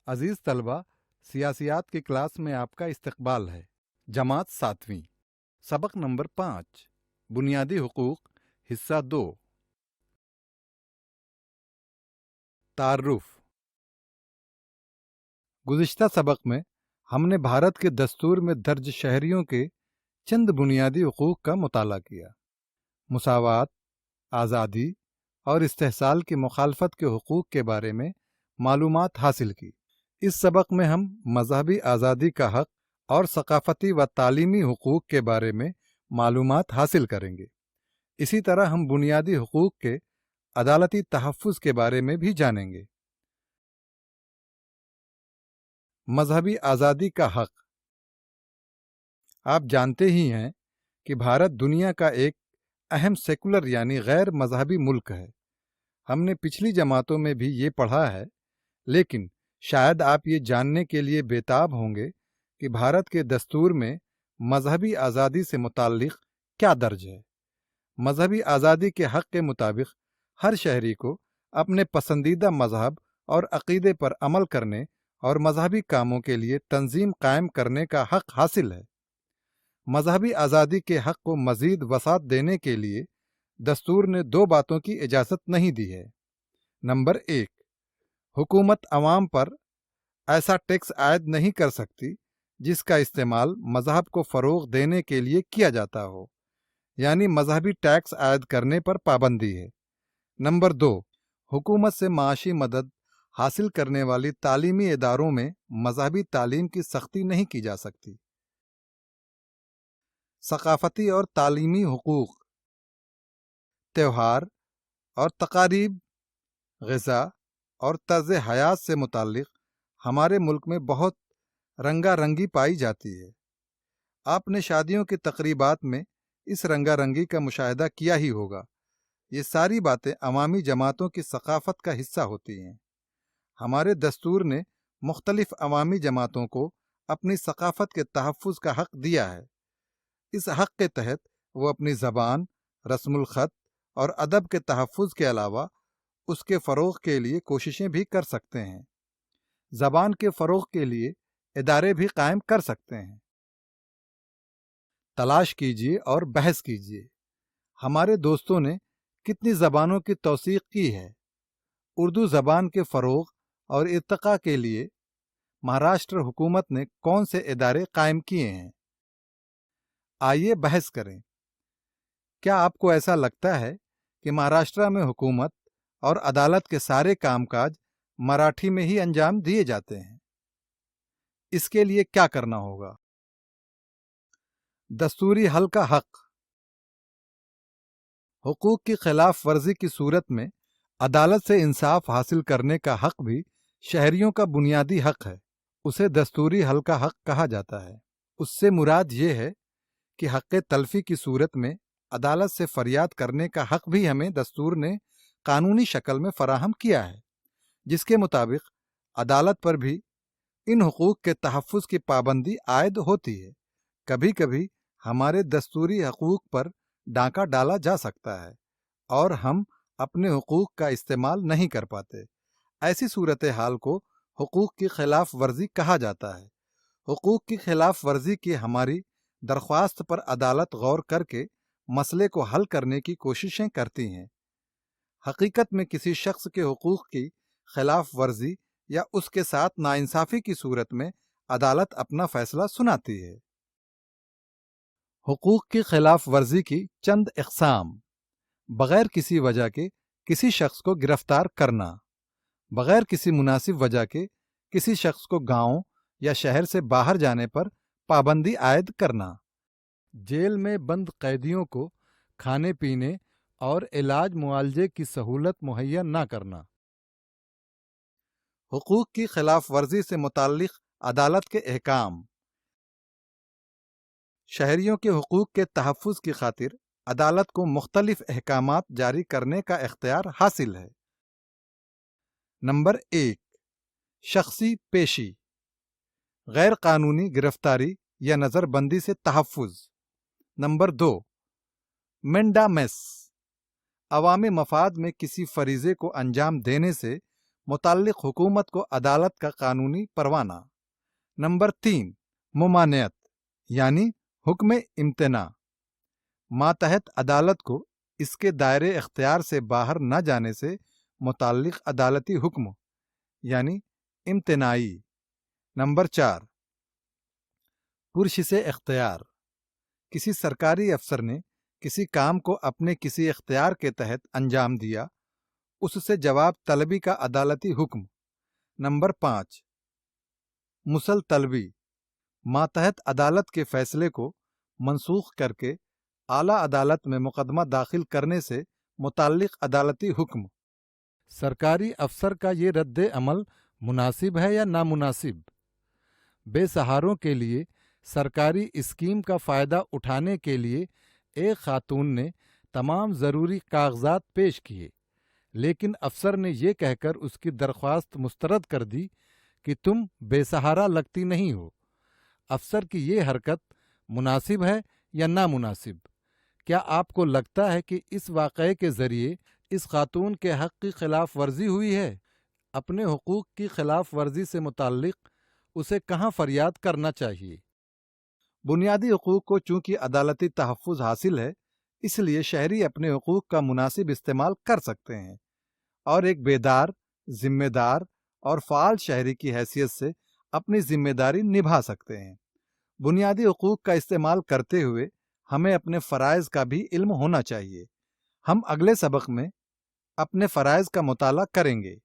عزیز طلبہ، سیاسیات کی کلاس میں آپ کا استقبال ہے۔ جماعت 7ویں، سبق نمبر 5، بنیادی حقوق، حصہ 2۔ تعارف۔ گزشتہ سبق میں ہم نے بھارت کے دستور میں درج شہریوں کے چند بنیادی حقوق کا مطالعہ کیا۔ مساوات، آزادی اور استحصال کی مخالفت کے حقوق کے بارے میں معلومات حاصل کی۔ اس سبق میں ہم مذہبی آزادی کا حق اور ثقافتی و تعلیمی حقوق کے بارے میں معلومات حاصل کریں گے۔ اسی طرح ہم بنیادی حقوق کے عدالتی تحفظ کے بارے میں بھی جانیں گے۔ مذہبی آزادی کا حق۔ آپ جانتے ہی ہیں کہ بھارت دنیا کا ایک اہم سیکولر یعنی غیر مذہبی ملک ہے۔ ہم نے پچھلی جماعتوں میں بھی یہ پڑھا ہے، لیکن شاید آپ یہ جاننے کے لیے بےتاب ہوں گے کہ بھارت کے دستور میں مذہبی آزادی سے متعلق کیا درج ہے۔ مذہبی آزادی کے حق کے مطابق ہر شہری کو اپنے پسندیدہ مذہب اور عقیدے پر عمل کرنے اور مذہبی کاموں کے لیے تنظیم قائم کرنے کا حق حاصل ہے۔ مذہبی آزادی کے حق کو مزید وسعت دینے کے لیے دستور نے 2 باتوں کی اجازت نہیں دی ہے۔ نمبر 1، حکومت عوام پر ایسا ٹیکس عائد نہیں کر سکتی جس کا استعمال مذہب کو فروغ دینے کے لیے کیا جاتا ہو، یعنی مذہبی ٹیکس عائد کرنے پر پابندی ہے۔ نمبر 2، حکومت سے معاشی مدد حاصل کرنے والی تعلیمی اداروں میں مذہبی تعلیم کی سختی نہیں کی جا سکتی۔ ثقافتی اور تعلیمی حقوق۔ تہوار اور تقاریب، غذا اور طرز حیات سے متعلق ہمارے ملک میں بہت رنگا رنگی پائی جاتی ہے۔ آپ نے شادیوں کی تقریبات میں اس رنگا رنگی کا مشاہدہ کیا ہی ہوگا۔ یہ ساری باتیں عوامی جماعتوں کی ثقافت کا حصہ ہوتی ہیں۔ ہمارے دستور نے مختلف عوامی جماعتوں کو اپنی ثقافت کے تحفظ کا حق دیا ہے۔ اس حق کے تحت وہ اپنی زبان، رسم الخط اور ادب کے تحفظ کے علاوہ اس کے فروغ کے لیے کوششیں بھی کر سکتے ہیں۔ زبان کے فروغ کے لیے ادارے بھی قائم کر سکتے ہیں۔ تلاش کیجیے اور بحث کیجیے، ہمارے دوستوں نے کتنی زبانوں کی توثیق کی ہے۔ اردو زبان کے فروغ اور ارتقاء کے لیے مہاراشٹر حکومت نے کون سے ادارے قائم کیے ہیں؟ آئیے بحث کریں۔ کیا آپ کو ایسا لگتا ہے کہ مہاراشٹر میں حکومت اور عدالت کے سارے کام کاج مراٹھی میں ہی انجام دیے جاتے ہیں؟ اس کے لیے کیا کرنا ہوگا؟ دستوری حل کا حق۔ حقوق کی خلاف ورزی کی صورت میں عدالت سے انصاف حاصل کرنے کا حق بھی شہریوں کا بنیادی حق ہے۔ اسے دستوری حل کا حق کہا جاتا ہے۔ اس سے مراد یہ ہے کہ حق تلفی کی صورت میں عدالت سے فریاد کرنے کا حق بھی ہمیں دستور نے قانونی شکل میں فراہم کیا ہے، جس کے مطابق عدالت پر بھی ان حقوق کے تحفظ کی پابندی عائد ہوتی ہے۔ کبھی کبھی ہمارے دستوری حقوق پر ڈاکہ ڈالا جا سکتا ہے اور ہم اپنے حقوق کا استعمال نہیں کر پاتے۔ ایسی صورتحال کو حقوق کی خلاف ورزی کہا جاتا ہے۔ حقوق کی خلاف ورزی کی ہماری درخواست پر عدالت غور کر کے مسئلے کو حل کرنے کی کوششیں کرتی ہیں۔ حقیقت میں کسی شخص کے حقوق کی خلاف ورزی یا اس کے ساتھ ناانصافی کی صورت میں عدالت اپنا فیصلہ سناتی ہے۔ حقوق کی خلاف ورزی کی چند اقسام: بغیر کسی وجہ کے کسی شخص کو گرفتار کرنا، بغیر کسی مناسب وجہ کے کسی شخص کو گاؤں یا شہر سے باہر جانے پر پابندی عائد کرنا، جیل میں بند قیدیوں کو کھانے پینے اور علاج معالجے کی سہولت مہیا نہ کرنا۔ حقوق کی خلاف ورزی سے متعلق عدالت کے احکام۔ شہریوں کے حقوق کے تحفظ کی خاطر عدالت کو مختلف احکامات جاری کرنے کا اختیار حاصل ہے۔ نمبر 1، شخصی پیشی، غیر قانونی گرفتاری یا نظر بندی سے تحفظ۔ نمبر 2، مینڈا میس، عوامی مفاد میں کسی فریضے کو انجام دینے سے متعلق حکومت کو عدالت کا قانونی پروانہ۔ نمبر 3، ممانعت یعنی حکم امتناع، ماتحت عدالت کو اس کے دائرے اختیار سے باہر نہ جانے سے متعلق عدالتی حکم یعنی امتناعی۔ نمبر 4، پرشش اختیار، کسی سرکاری افسر نے کسی کام کو اپنے کسی اختیار کے تحت انجام دیا، اس سے جواب طلبی کا عدالتی حکم۔ نمبر 5، مسل طلبی، ماتحت عدالت کے فیصلے کو منسوخ کر کے اعلیٰ عدالت میں مقدمہ داخل کرنے سے متعلق عدالتی حکم۔ سرکاری افسر کا یہ رد عمل مناسب ہے یا نامناسب؟ بے سہاروں کے لیے سرکاری اسکیم کا فائدہ اٹھانے کے لیے ایک خاتون نے تمام ضروری کاغذات پیش کیے، لیکن افسر نے یہ کہہ کر اس کی درخواست مسترد کر دی کہ تم بے سہارا لگتی نہیں ہو۔ افسر کی یہ حرکت مناسب ہے یا نامناسب؟ کیا آپ کو لگتا ہے کہ اس واقعے کے ذریعے اس خاتون کے حق کی خلاف ورزی ہوئی ہے؟ اپنے حقوق کی خلاف ورزی سے متعلق اسے کہاں فریاد کرنا چاہیے؟ بنیادی حقوق کو چونکہ عدالتی تحفظ حاصل ہے، اس لیے شہری اپنے حقوق کا مناسب استعمال کر سکتے ہیں اور ایک بیدار، ذمہ دار اور فعال شہری کی حیثیت سے اپنی ذمہ داری نبھا سکتے ہیں۔ بنیادی حقوق کا استعمال کرتے ہوئے ہمیں اپنے فرائض کا بھی علم ہونا چاہیے۔ ہم اگلے سبق میں اپنے فرائض کا مطالعہ کریں گے۔